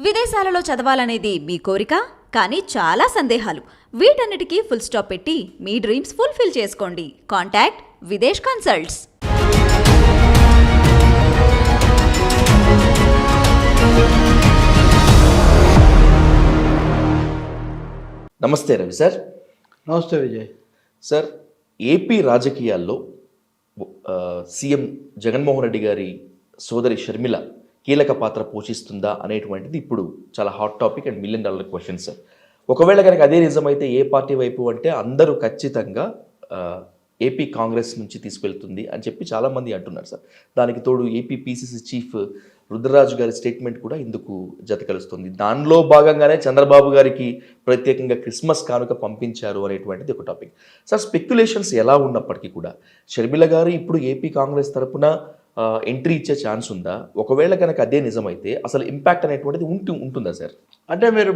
విదేశాలలో చదవాలనేది మీ కోరిక, కానీ చాలా సందేహాలు. వీటన్నిటికీ ఫుల్ స్టాప్ పెట్టి మీ డ్రీమ్స్ ఫుల్ఫిల్ చేసుకోండి. Contact Videsh consults. నమస్తే రవి సార్. నమస్తే విజయ్ సార్, ఏపీ రాజకీయాల్లో సీఎం జగన్మోహన్ రెడ్డి గారి సోదరి షర్మిల కీలక పాత్ర పోషిస్తుందా అనేటువంటిది ఇప్పుడు చాలా hot topic and $1,000,000 question sir. ఒకవేళ కనుక అదే నిజమైతే ఏ పార్టీ వైపు అంటే అందరూ ఖచ్చితంగా ఏపీ కాంగ్రెస్ నుంచి తీసుకెళ్తుంది అని చెప్పి చాలామంది అంటున్నారు సార్. దానికి తోడు ఏపీ పీసీసీ చీఫ్ రుద్రరాజు గారి స్టేట్మెంట్ కూడా ఇందుకు జత కలుస్తుంది. దానిలో భాగంగానే చంద్రబాబు గారికి ప్రత్యేకంగా క్రిస్మస్ కానుక పంపించారు అనేటువంటిది ఒక టాపిక్ సార్. స్పెక్యులేషన్స్ ఎలా ఉన్నప్పటికీ కూడా షర్మిల గారు ఇప్పుడు ఏపీ కాంగ్రెస్ తరపున ఎంట్రీ ఇచ్చే ఛాన్స్ ఉందా? ఒకవేళ కనుక అదే నిజమైతే అసలు ఇంపాక్ట్ అనేటువంటిది ఉంటుందా సార్? అంటే మీరు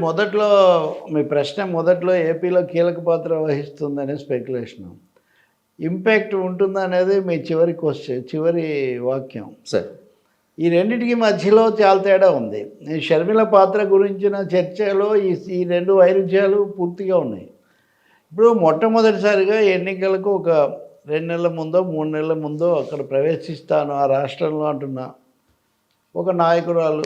మీ ప్రశ్న మొదట్లో ఏపీలో కీలక పాత్ర వహిస్తుందనే స్పెక్యులేషన్. ఇంపాక్ట్ ఉంటుందా అనేది మీ చివరి వాక్యం సార్. ఈ రెండింటికి మధ్యలో చాలా తేడా ఉంది. ఈ షర్మిల పాత్ర గురించిన చర్చలో ఈ రెండు వైరుధ్యాలు పూర్తిగా ఉన్నాయి. ఇప్పుడు మొట్టమొదటిసారిగా ఎన్నికలకు ఒక 2 నెలల ముందో 3 నెలల ముందో అక్కడ ప్రవేశిస్తాను ఆ రాష్ట్రంలో అంటున్న ఒక నాయకురాలు,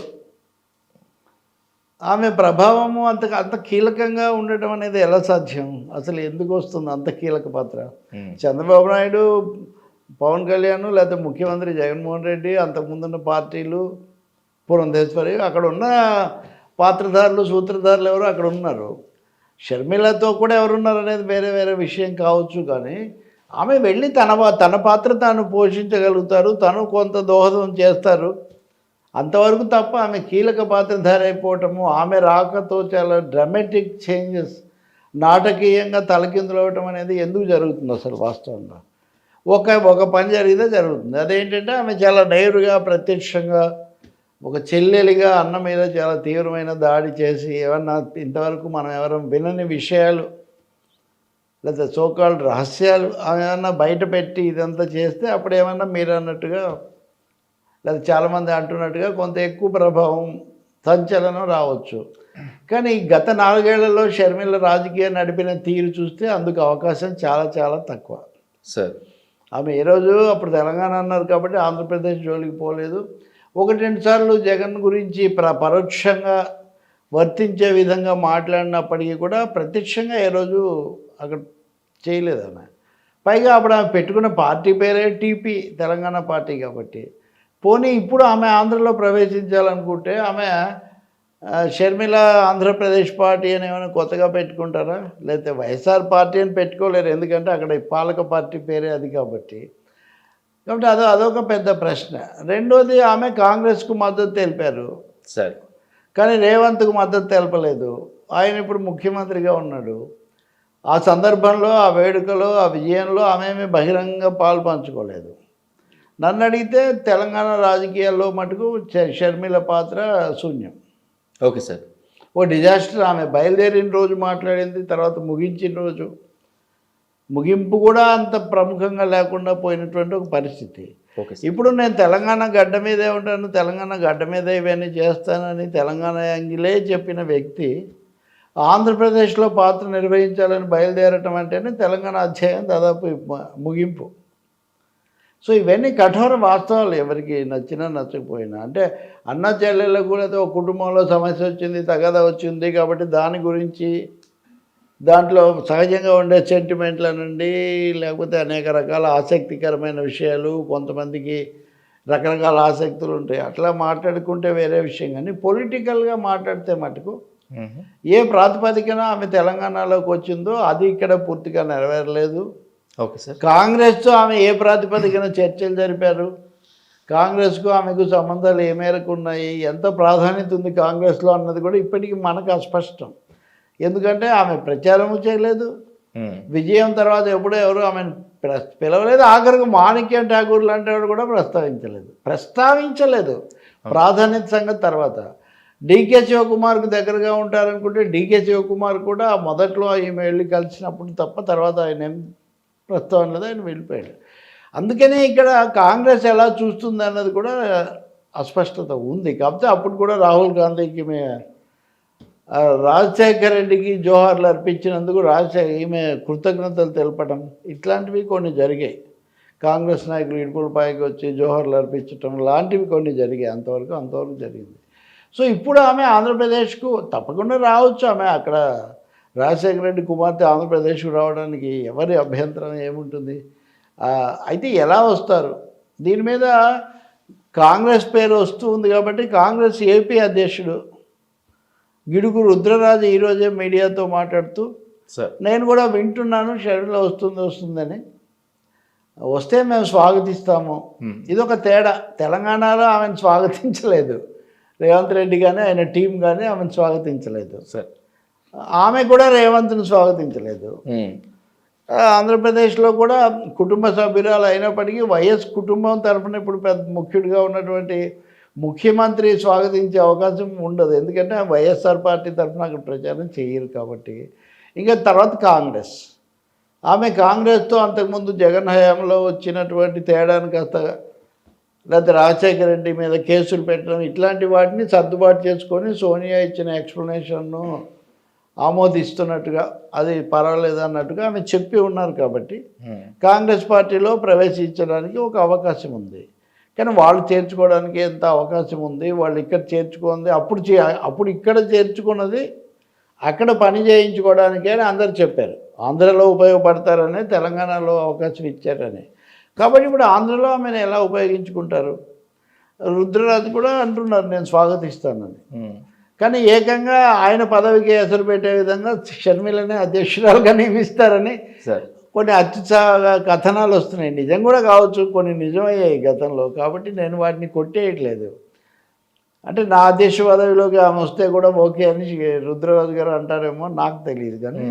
ఆమె ప్రభావము అంత కీలకంగా ఉండటం అనేది ఎలా సాధ్యం? అసలు ఎందుకు వస్తుంది అంత కీలక పాత్ర? చంద్రబాబు నాయుడు, పవన్ కళ్యాణ్, లేకపోతే ముఖ్యమంత్రి జగన్మోహన్ రెడ్డి, అంతకుముందున్న పార్టీలు, పురంధేశ్వరి, అక్కడ ఉన్న పాత్రధారులు, సూత్రధారులు ఎవరు అక్కడ ఉన్నారు. షర్మిలతో కూడా ఎవరున్నారు అనేది వేరే వేరే విషయం కావచ్చు, కానీ ఆమె వెళ్ళి తన పాత్ర తాను పోషించగలుగుతారు, తను కొంత దోహదం చేస్తారు అంతవరకు తప్ప ఆమె కీలక పాత్రధారి అయిపోవటము, ఆమె రాకతో చాలా డ్రామాటిక్ చేంజెస్, నాటకీయంగా తలకిందులవటం అనేది ఎందుకు జరుగుతుంది అసలు? వాస్తవంగా ఒక పని జరిగితే జరుగుతుంది. అదేంటంటే ఆమె చాలా నేరుగా ప్రత్యక్షంగా ఒక చెల్లెలిగా అన్న మీద చాలా తీవ్రమైన దాడి చేసి ఏమన్నా ఇంతవరకు మనం ఎవరైనా వినని విషయాలు లేదా సోకాల్డ్ రహస్యాలు ఏమన్నా బయట పెట్టి ఇదంతా చేస్తే అప్పుడు ఏమన్నా మీరు అన్నట్టుగా లేదా చాలామంది అంటున్నట్టుగా కొంత ఎక్కువ ప్రభావం, సంచలనం రావచ్చు. కానీ గత 4 ఏళ్లలో షర్మిల రాజకీయం నడిపిన తీరు చూస్తే అందుకు అవకాశం చాలా చాలా తక్కువ సార్. ఆమె ఏ రోజు అప్పుడు తెలంగాణ అన్నారు కాబట్టి ఆంధ్రప్రదేశ్ జోలికి పోలేదు. 1-2 సార్లు జగన్ గురించి పరోక్షంగా వర్తించే విధంగా మాట్లాడినప్పటికీ కూడా ప్రత్యక్షంగా ఏ రోజు అక్కడ చేయలేదు ఆమె. పైగా అప్పుడు ఆమె పెట్టుకున్న పార్టీ పేరే టీపీ, తెలంగాణ పార్టీ కాబట్టి. పోనీ ఇప్పుడు ఆమె ఆంధ్రలో ప్రవేశించాలనుకుంటే ఆమె షర్మిల ఆంధ్రప్రదేశ్ పార్టీ అని ఏమైనా కొత్తగా పెట్టుకుంటారా? లేకపోతే వైఎస్ఆర్ పార్టీ అని పెట్టుకోలేరు, ఎందుకంటే అక్కడ పాలక పార్టీ పేరే అది కాబట్టి. అదొక పెద్ద ప్రశ్న. రెండోది, ఆమె కాంగ్రెస్కు మద్దతు తెలిపారు సరే, కానీ రేవంత్కు మద్దతు తెలపలేదు. ఆయన ఇప్పుడు ముఖ్యమంత్రిగా ఉన్నాడు. ఆ సందర్భంలో, ఆ వేడుకలో, ఆ విజయంలో ఆమె బహిరంగ పాలు పంచుకోలేదు. నన్ను అడిగితే తెలంగాణ రాజకీయాల్లో మటుకు షర్మిల పాత్ర శూన్యం. Okay sir. ఓ డిజాస్టర్. ఆమె బయలుదేరిన రోజు మాట్లాడింది, తర్వాత ముగించిన రోజు ముగింపు కూడా అంత ప్రముఖంగా లేకుండా పోయినటువంటి ఒక పరిస్థితి. ఇప్పుడు నేను తెలంగాణ గడ్డ మీదే ఉంటాను, తెలంగాణ గడ్డ మీద ఇవన్నీ చేస్తానని తెలంగాణ యాంగిలే చెప్పిన వ్యక్తి ఆంధ్రప్రదేశ్లో పాత్ర నిర్వహించాలని బయలుదేరటం అంటేనే తెలంగాణ అధ్యాయం దాదాపు ముగింపు. సో ఇవన్నీ కఠోర వాస్తవాలు, ఎవరికి నచ్చినా నచ్చకపోయినా. అంటే అన్న చెల్లెళ్ళకు కూడా ఒక కుటుంబంలో సమస్య వచ్చింది, తగాదా వచ్చింది కాబట్టి దాని గురించి దాంట్లో సహజంగా ఉండే సెంటిమెంట్ల నుండి, లేకపోతే అనేక రకాల ఆసక్తికరమైన విషయాలు, కొంతమందికి రకరకాల ఆసక్తులు ఉంటాయి, అట్లా మాట్లాడుకుంటే వేరే విషయం. కానీ పొలిటికల్గా మాట్లాడితే మటుకు ఏ ప్రాతిపదికన ఆమె తెలంగాణలోకి వచ్చిందో అది ఇక్కడ పూర్తిగా నెరవేరలేదు. Okay sir. కాంగ్రెస్తో ఆమె ఏ ప్రాతిపదికన చర్చలు జరిపారు, కాంగ్రెస్కు ఆమెకు సంబంధాలు ఏ మేరకు ఉన్నాయి, ఎంత ప్రాధాన్యత ఉంది కాంగ్రెస్లో అన్నది కూడా ఇప్పటికీ మనకు అస్పష్టం. ఎందుకంటే ఆమె ప్రచారము చేయలేదు, విజయం తర్వాత ఎవరు ఆమెను పిలవలేదు, ఆఖరికి మాణిక్యం ఠాకూర్ లాంటి వాడు కూడా ప్రస్తావించలేదు ప్రాధాన్యత సంగతి. తర్వాత డీకే శివకుమార్కు దగ్గరగా ఉంటారనుకుంటే డీకే శివకుమార్ కూడా మొదట్లో ఈమె వెళ్ళి కలిసినప్పుడు తప్ప తర్వాత ఆయన ఏం ప్రస్తావన లేదు, ఆయన వెళ్ళిపోయాడు. అందుకనే ఇక్కడ కాంగ్రెస్ ఎలా చూస్తుంది అన్నది కూడా అస్పష్టత ఉంది. కాకపోతే అప్పుడు కూడా రాహుల్ గాంధీకి రాజశేఖర రెడ్డికి జోహార్లు అర్పించినందుకు ఈమె కృతజ్ఞతలు తెలపడం ఇట్లాంటివి కొన్ని జరిగాయి. కాంగ్రెస్ నాయకులు ఇడుపులపాయకి వచ్చి జోహార్లు అర్పించడం లాంటివి కొన్ని జరిగాయి. అంతవరకు జరిగింది. సో ఇప్పుడు ఆమె ఆంధ్రప్రదేశ్కు తప్పకుండా రావచ్చు. ఆమె అక్కడ రాజశేఖర రెడ్డి కుమార్తె ఆంధ్రప్రదేశ్కు రావడానికి ఎవరి అభ్యంతరం ఏముంటుంది? అయితే ఎలా వస్తారు దీని మీద కాంగ్రెస్ పేరు వస్తూ ఉంది కాబట్టి కాంగ్రెస్ ఏపీ అధ్యక్షుడు గిడుగు రుద్రరాజు ఈరోజే మీడియాతో మాట్లాడుతూ నేను కూడా వింటున్నాను షర్మిల వస్తుందని, వస్తే మేము స్వాగతిస్తాము. ఇదొక తేడా. తెలంగాణలో ఆమెను స్వాగతించలేదు రేవంత్ రెడ్డి కానీ ఆయన టీం కానీ ఆమెను స్వాగతించలేదు. ఆమె కూడా రేవంత్ను స్వాగతించలేదు. ఆంధ్రప్రదేశ్లో కూడా కుటుంబ సభ్యురాలు అయినప్పటికీ వైఎస్ కుటుంబం తరఫున ఇప్పుడు పెద్ద ముఖ్యుడిగా ఉన్నటువంటి ముఖ్యమంత్రి స్వాగతించే అవకాశం ఉండదు. ఎందుకంటే వైఎస్ఆర్ పార్టీ తరఫున అక్కడ ప్రచారం చేయరు కాబట్టి. ఇంకా తర్వాత కాంగ్రెస్, ఆమె కాంగ్రెస్తో అంతకుముందు జగన్ హయాంలో వచ్చినటువంటి తేడాను కాస్త లేకపోతే రాజశేఖర రెడ్డి మీద కేసులు పెట్టడం ఇట్లాంటి వాటిని సర్దుబాటు చేసుకొని సోనియా ఇచ్చిన ఎక్స్ప్లెనేషన్ను ఆమోదిస్తున్నట్టుగా అది పర్వాలేదు అన్నట్టుగా ఆమె చెప్పి ఉన్నారు కాబట్టి కాంగ్రెస్ పార్టీలో ప్రవేశించడానికి ఒక అవకాశం ఉంది. కానీ వాళ్ళు చేర్చుకోవడానికి ఎంత అవకాశం ఉంది? వాళ్ళు ఇక్కడ చేర్చుకుంది అప్పుడు ఇక్కడ చేర్చుకున్నది అక్కడ పని చేయించుకోవడానికే అని అందరు చెప్పారు. ఆంధ్రలో ఉపయోగపడతారని, తెలంగాణలో అవకాశం ఇచ్చారని. కాబట్టి ఇప్పుడు ఆంధ్రలో ఆమెను ఎలా ఉపయోగించుకుంటారు? రుద్రరాజు కూడా అంటున్నారు నేను స్వాగతిస్తానని. కానీ ఏకంగా ఆయన పదవికి ఎసరు పెట్టే విధంగా షర్మిలని అధ్యక్షురాలుగా నియమిస్తారని కొన్ని అత్యుత్సాహ కథనాలు వస్తున్నాయి. నిజం కూడా కావచ్చు, కొన్ని నిజమయ్యాయి గతంలో. కాబట్టి నేను వాటిని కొట్టేయట్లేదు. అంటే నా అధ్యక్ష పదవిలోకి ఆమె వస్తే కూడా ఓకే అని రుద్రరాజు గారు అంటారేమో నాకు తెలియదు. కానీ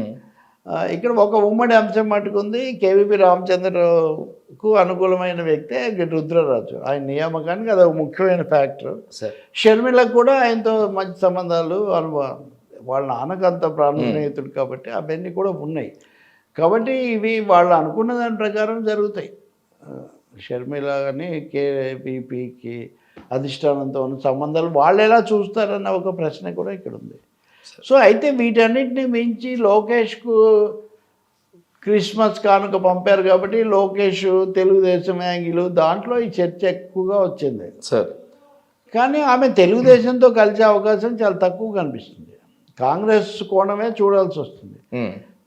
ఇక్కడ ఒక ఉమ్మడి అంశం మట్టుకుంది. కేవీపీ రామచంద్రకు అనుకూలమైన వ్యక్తే రుద్రరాజు. ఆయన నియామకానికి అది ఒక ముఖ్యమైన ఫ్యాక్టర్. షర్మిలకు కూడా ఆయనతో మంచి సంబంధాలు, వాళ్ళ నాన్నకు అంత ప్రాణ స్నేహితుడు కాబట్టి అవన్నీ కూడా ఉన్నాయి. కాబట్టి ఇవి వాళ్ళు అనుకున్న దాని ప్రకారం జరుగుతాయి. షర్మిల కానీ కేవీపీకి అధిష్టానంతో ఉన్న సంబంధాలు వాళ్ళు ఎలా చూస్తారన్న ఒక ప్రశ్న కూడా ఇక్కడ ఉంది. సో అయితే వీటన్నిటిని మించి లోకేష్కు క్రిస్మస్ కానుక పంపారు కాబట్టి లోకేష్ తెలుగుదేశం యాంగిల్ దాంట్లో ఈ చర్చ ఎక్కువగా వచ్చింది. కానీ ఆమె తెలుగుదేశంతో కలిసే అవకాశం చాలా తక్కువ కనిపిస్తుంది. కాంగ్రెస్ కోణమే చూడాల్సి వస్తుంది.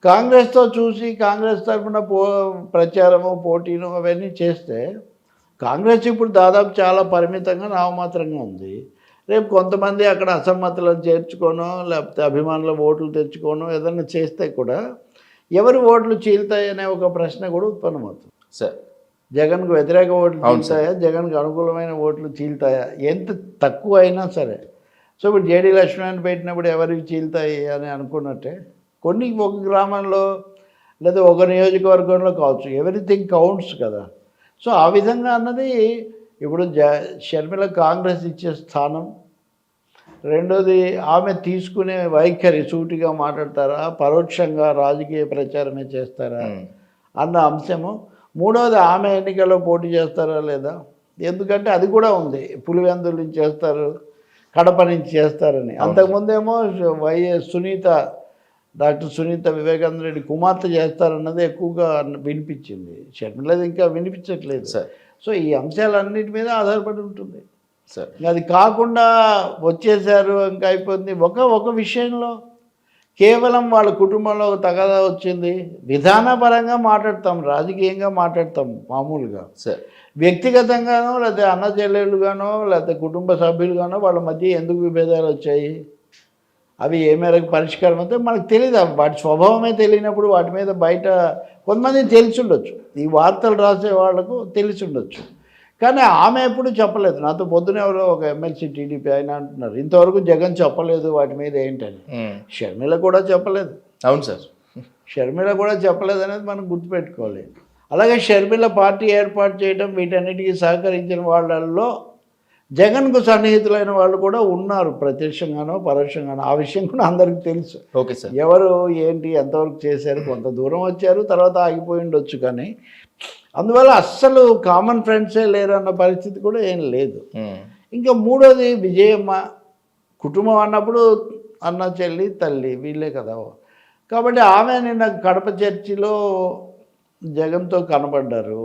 కాంగ్రెస్తో చూసి కాంగ్రెస్ తరఫున ప్రచారము పోటీను అవన్నీ చేస్తే కాంగ్రెస్ ఇప్పుడు దాదాపు చాలా పరిమితంగా నామమాత్రంగా ఉంది. రేపు కొంతమంది అక్కడ అసమ్మతులను చేర్చుకోనో లేకపోతే అభిమానుల ఓట్లు తెచ్చుకోనో ఏదైనా చేస్తే కూడా ఎవరి ఓట్లు చీలుతాయనే ఒక ప్రశ్న కూడా ఉత్పన్నమవుతుంది. జగన్కు వ్యతిరేక ఓట్లు చీలుతాయా, జగన్కు అనుకూలమైన ఓట్లు చీలుతాయా? ఎంత తక్కువ అయినా సరే. సో ఇప్పుడు జేడీ లక్ష్మణ్ పెట్టినప్పుడు ఎవరికి చీలుతాయి అని అనుకున్నట్టే కొన్ని ఒక గ్రామంలో లేదా ఒక నియోజకవర్గంలో కావచ్చు, ఎవ్రీథింగ్ కౌంట్స్ కదా. సో ఆ విధంగా అన్నది ఇప్పుడు షర్మిల కాంగ్రెస్ ఇచ్చే స్థానం, రెండోది ఆమె తీసుకునే వైఖరి, సూటిగా మాట్లాడతారా పరోక్షంగా రాజకీయ ప్రచారమే చేస్తారా అన్న అంశము, మూడవది ఆమె ఎన్నికల్లో పోటీ చేస్తారా లేదా, ఎందుకంటే అది కూడా ఉంది. పులివెందుల నుంచి చేస్తారు, కడప నుంచి చేస్తారని. అంతకుముందేమో డాక్టర్ సునీత వివేకానంద రెడ్డి కుమార్తె చేస్తారన్నది ఎక్కువగా వినిపించింది. షర్మిలది ఇంకా వినిపించట్లేదు. సో ఈ అంశాలన్నిటి మీద ఆధారపడి ఉంటుంది. అది కాకుండా వచ్చేసారు ఇంకా అయిపోయింది. ఒక విషయంలో కేవలం వాళ్ళ కుటుంబంలో తగాదా వచ్చింది, విధానపరంగా మాట్లాడతాం, రాజకీయంగా మాట్లాడతాం మామూలుగా. వ్యక్తిగతంగానో లేకపోతే అన్న చెల్లెళ్ళుగానో లేకపోతే కుటుంబ సభ్యులుగానో వాళ్ళ మధ్య ఎందుకు విభేదాలు వచ్చాయి, అవి ఏ మేరకు పరిష్కారం అయితే మనకు తెలియదు. వాటి స్వభావమే తెలియనప్పుడు వాటి మీద బయట కొంతమంది తెలిసి ఉండొచ్చు, ఈ వార్తలు రాసే వాళ్లకు తెలిసి ఉండొచ్చు. కానీ ఆమె ఎప్పుడు చెప్పలేదు. నాతో పొద్దున ఎవరో ఒక ఎమ్మెల్సీ టీడీపీ ఆయన అంటున్నారు ఇంతవరకు జగన్ చెప్పలేదు వాటి మీద ఏంటని. షర్మిల కూడా చెప్పలేదు. అవును సార్, షర్మిల కూడా చెప్పలేదు అనేది మనం గుర్తుపెట్టుకోవాలి. అలాగే షర్మిల పార్టీ ఏర్పాటు చేయడం వీటన్నిటికీ సహకరించిన వాళ్ళల్లో జగన్కు సన్నిహితులైన వాళ్ళు కూడా ఉన్నారు, ప్రత్యక్షంగానో పరోక్షంగానో. ఆ విషయం కూడా అందరికీ తెలుసు. ఓకే సార్, ఎవరు ఏంటి ఎంతవరకు చేశారు, కొంత దూరం వచ్చారు, తర్వాత ఆగిపోయి ఉండొచ్చు. కానీ అందువల్ల అస్సలు కామన్ ఫ్రెండ్సే లేరు అన్న పరిస్థితి కూడా ఏం లేదు. ఇంకా మూడోది విజయమ్మ కుటుంబం అన్నప్పుడు అన్న చెల్లి తల్లి వీళ్ళే కదా. కాబట్టి ఆమె నిన్న కడప చర్చిలో జగన్తో కనబడ్డారు.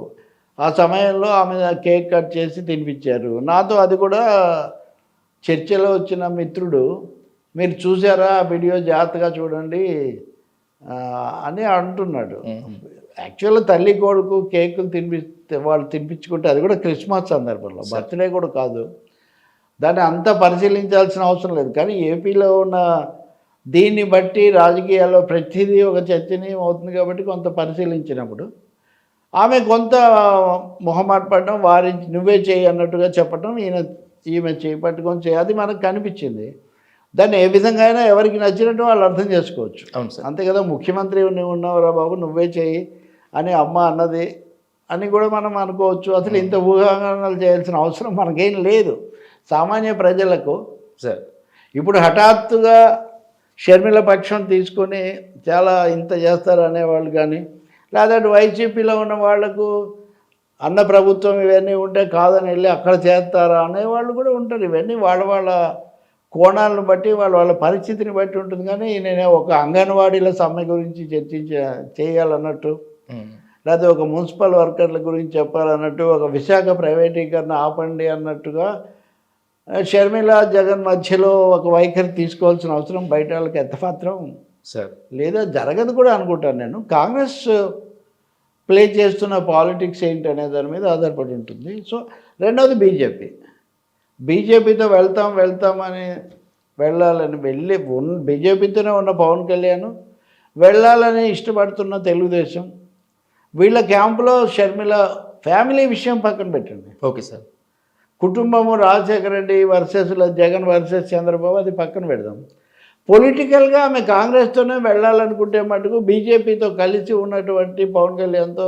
ఆ సమయంలో ఆమె కేక్ కట్ చేసి తినిపించారు. నాతో అది కూడా చర్చలో వచ్చిన మిత్రుడు, మీరు చూసారా ఆ వీడియో, జాగ్రత్తగా చూడండి అని అంటున్నాడు. యాక్చువల్గా తల్లి కొడుకు కేకులు వాళ్ళు తినిపించుకుంటే, అది కూడా క్రిస్మస్ సందర్భంలో, బర్త్డే కూడా కాదు, దాన్ని అంత పరిశీలించాల్సిన అవసరం లేదు. కానీ ఏపీలో ఉన్న దీన్ని బట్టి రాజకీయాల్లో ప్రతిదీ ఒక చర్చనీయం అవుతుంది కాబట్టి కొంత పరిశీలించినప్పుడు ఆమె కొంత మొహమాట పడడం, వారించి నువ్వే చేయి అన్నట్టుగా చెప్పడం, ఈమె చేయి పట్టుకొని చేయి, అది మనకు కనిపించింది. దాన్ని ఏ విధంగా అయినా ఎవరికి నచ్చినట్టు వాళ్ళు అర్థం చేసుకోవచ్చు. అవును సార్. అంతే కదా, ముఖ్యమంత్రి నువ్వు ఉన్నావురా బాబు నువ్వే చేయి అని అమ్మ అన్నది అని కూడా మనం అనుకోవచ్చు. అసలు ఇంత ఊహాగానాలు చేయాల్సిన అవసరం మనకేం లేదు. సామాన్య ప్రజలకు సార్ ఇప్పుడు హఠాత్తుగా షర్మిల పక్షం తీసుకొని చాలా ఇంత చేస్తారు అనేవాళ్ళు కానీ, లేదంటే వైసీపీలో ఉన్న వాళ్లకు అన్న ప్రభుత్వం ఇవన్నీ ఉంటే కాదని వెళ్ళి అక్కడ చేస్తారా అనేవాళ్ళు కూడా ఉంటారు. ఇవన్నీ వాళ్ళ కోణాలను బట్టి వాళ్ళ పరిస్థితిని బట్టి ఉంటుంది. కానీ నేను ఒక అంగన్వాడీల సమ్మె గురించి చేయాలన్నట్టు, లేదా ఒక మున్సిపల్ వర్కర్ల గురించి చెప్పాలన్నట్టు, ఒక విశాఖ ప్రైవేటీకరణ ఆపండి అన్నట్టుగా షర్మిల జగన్ మధ్యలో ఒక వైఖరి తీసుకోవాల్సిన అవసరం బయట వాళ్ళకి ఎంత మాత్రం సార్ లేదా జరగదు కూడా అనుకుంటాను నేను. కాంగ్రెస్ ప్లే చేస్తున్న పాలిటిక్స్ ఏంటి అనే దాని మీద ఆధారపడి ఉంటుంది. సో రెండవది బీజేపీతో వెళ్తామని వెళ్ళాలని బీజేపీతోనే ఉన్న పవన్ కళ్యాణ్, వెళ్ళాలని ఇష్టపడుతున్న తెలుగుదేశం, వీళ్ళ క్యాంపులో షర్మిల ఫ్యామిలీ విషయం పక్కన పెట్టండి. Okay sir. కుటుంబము రాజశేఖర రెడ్డి వర్సెస్ జగన్ వర్సెస్ చంద్రబాబు అది పక్కన పెడదాం. పొలిటికల్గా ఆమె కాంగ్రెస్తోనే వెళ్ళాలనుకుంటే మటుకు బీజేపీతో కలిసి ఉన్నటువంటి పవన్ కళ్యాణ్తో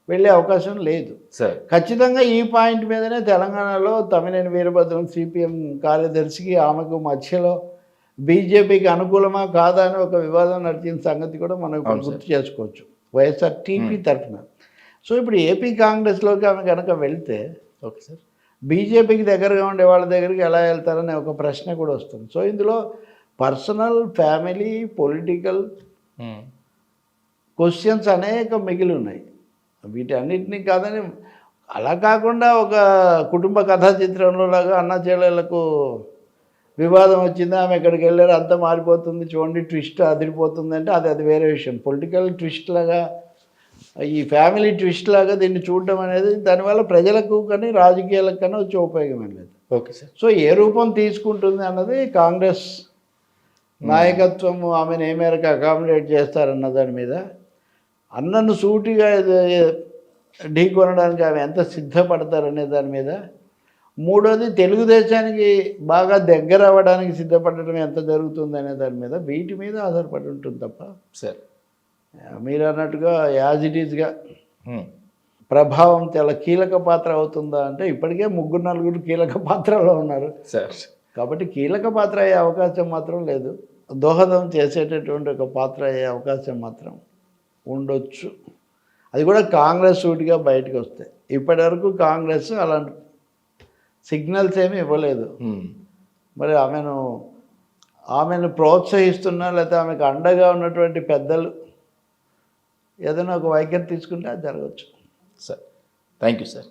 వెళ్ళే అవకాశం లేదు సార్. ఖచ్చితంగా ఈ పాయింట్ మీదనే తెలంగాణలో తమ్మినేని వీరభద్రం సిపిఎం కార్యదర్శికి ఆమెకు మధ్యలో బీజేపీకి అనుకూలమా కాదా అని ఒక వివాదం నడిచిన సంగతి కూడా మనం గుర్తు చేసుకోవచ్చు వైఎస్ఆర్ టీపీ తరఫున. సో ఇప్పుడు ఏపీ కాంగ్రెస్లోకి ఆమె కనుక వెళ్తే ఓకే సార్, బీజేపీకి దగ్గరగా ఉండే వాళ్ళ దగ్గరికి ఎలా వెళ్తారనే ఒక ప్రశ్న కూడా వస్తుంది. సో ఇందులో పర్సనల్, ఫ్యామిలీ, పొలిటికల్ క్వశ్చన్స్ అనేక మిగిలి ఉన్నాయి. వీటన్నిటినీ కాదని అలా కాకుండా ఒక కుటుంబ కథా చిత్రంలో లాగా అన్నా చెల్లెళ్లకు వివాదం వచ్చింది, ఆమె ఎక్కడికి వెళ్ళారు అంతా మారిపోతుంది చూడండి, ట్విస్ట్ అదిరిపోతుంది అంటే అది వేరే విషయం. పొలిటికల్ ట్విస్ట్ లాగా, ఈ ఫ్యామిలీ ట్విస్ట్ లాగా దీన్ని చూడడం అనేది దానివల్ల ప్రజలకు కానీ రాజకీయాలకు కానీ వచ్చే ఉపయోగం లేదు. Okay sir. సో ఏ రూపం తీసుకుంటుంది అన్నది కాంగ్రెస్ నాయకత్వం ఆమెను ఏ మేరకు అకామిడేట్ చేస్తారన్న దాని మీద, అన్నను సూటిగా ఢీ కొనడానికి ఆమె ఎంత సిద్ధపడతారనే దాని మీద, మూడోది తెలుగుదేశానికి బాగా దగ్గర అవ్వడానికి సిద్ధపడటం ఎంత జరుగుతుంది అనే దాని మీద, వీటి మీద ఆధారపడి ఉంటుంది తప్ప సార్ మీరు అన్నట్టుగా యాజ్ ఇట్ ఈజ్గా ప్రభావం చాలా కీలక పాత్ర అవుతుందా అంటే ఇప్పటికే 3-4 కీలక పాత్రలో ఉన్నారు సార్. కాబట్టి కీలక పాత్ర అయ్యే అవకాశం మాత్రం లేదు. దోహదం చేసేటటువంటి ఒక పాత్ర అయ్యే అవకాశం మాత్రం ఉండొచ్చు. అది కూడా కాంగ్రెస్ సూటిగా బయటకు వస్తాయి. ఇప్పటి వరకు కాంగ్రెస్ అలాంటి సిగ్నల్స్ ఏమీ ఇవ్వలేదు. మరి ఆమెను ప్రోత్సహిస్తున్నా లేకపోతే ఆమెకు అండగా ఉన్నటువంటి పెద్దలు ఏదైనా ఒక వైఖరి తీసుకుంటే అది జరగవచ్చు. Sir thank you sir.